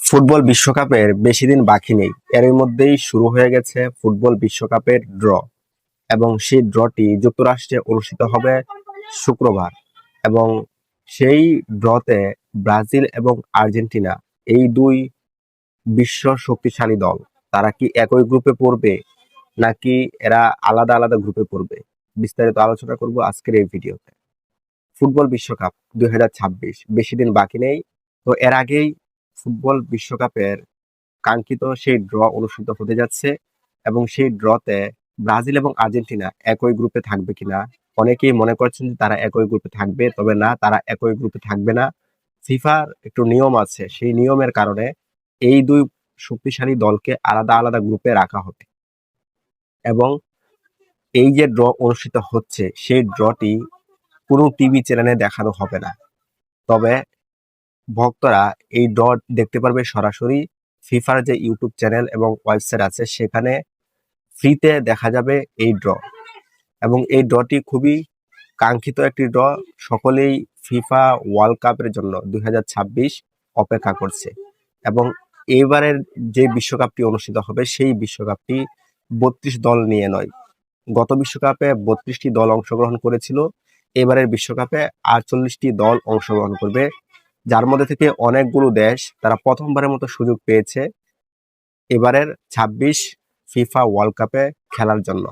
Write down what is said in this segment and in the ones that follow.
Football বিশ্বকাপের বেশি দিন বাকি নেই। এরই মধ্যেই শুরু হয়ে গেছে ফুটবল বিশ্বকাপের ড্র এবং সেই ড্রটি যুক্তরাষ্ট্রে অনুষ্ঠিত হবে শুক্রবার। এবং সেই ড্রতে ব্রাজিল এবং আর্জেন্টিনা, এই দুই বিশ্ব শক্তিশালী দল, তারা কি একই গ্রুপে পড়বে নাকি এরা আলাদা আলাদা গ্রুপে পড়বে, বিস্তারিত আলোচনা করব আজকের এই ভিডিওতে। ফুটবল বিশ্বকাপ 2026 বেশি দিন বাকি নেই। তো এর আগেই ফুটবল বিশ্বকাপের কাঙ্ক্ষিত সেই ড্র অনুষ্ঠিত হতে যাচ্ছে এবং সেই ড্রতে ব্রাজিল এবং আর্জেন্টিনা একই গ্রুপে থাকবে কিনা। অনেকেই মনে করছেন যে তারা একই গ্রুপে থাকবে, তবে না, তারা একই গ্রুপে থাকবে না। ফিফার একটু নিয়ম আছে, সেই নিয়মের কারণে এই দুই শক্তিশালী দলকে আলাদা আলাদা গ্রুপে রাখা হবে। এবং এই যে ড্র অনুষ্ঠিত হচ্ছে, সেই ড্রটি কোনো টিভি চ্যানেলে দেখানো হবে না, তবে ভক্তরা এই ড্র দেখতে পারবে সরাসরি ফিফার যে ইউটিউব চ্যানেল এবং ওয়েবসাইট আছে, সেখানে ফ্রিতে দেখা যাবে এই ড্র। এবং এই ড্রটি খুবই কাঙ্ক্ষিত একটি ড্র। সকলেই ফিফা ওয়ার্ল্ড কাপের জন্য 2026 অপেক্ষা করছে। এবং এইবারের যে বিশ্বকাপটি অনুষ্ঠিত হবে, সেই বিশ্বকাপটি 32 দল নিয়ে নয়। গত বিশ্বকাপে 32টি দল অংশগ্রহণ করেছিল, এবারের বিশ্বকাপে 48টি দল অংশগ্রহণ করবে, যার মধ্যে থেকে অনেকগুলো দেশ তারা প্রথমবারের মতো সুযোগ পেয়েছে এবারের 26 ফিফা ওয়ার্ল্ড কাপে খেলার জন্য।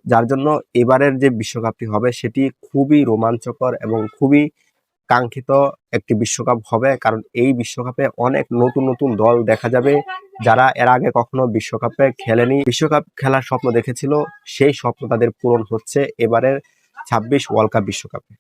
যার জন্য এবারের যে বিশ্বকাপটি হবে সেটি খুবই রোমাঞ্চকর এবং খুবই কাঙ্ক্ষিত একটি বিশ্বকাপ হবে, কারণ এই বিশ্বকাপে অনেক নতুন নতুন দল দেখা যাবে যারা এর আগে কখনো বিশ্বকাপে খেলেনি, বিশ্বকাপ খেলার স্বপ্ন দেখেছিল, সেই স্বপ্ন তাদের পূরণ হচ্ছে এবারের 26 ওয়ার্ল্ড কাপ বিশ্বকাপে।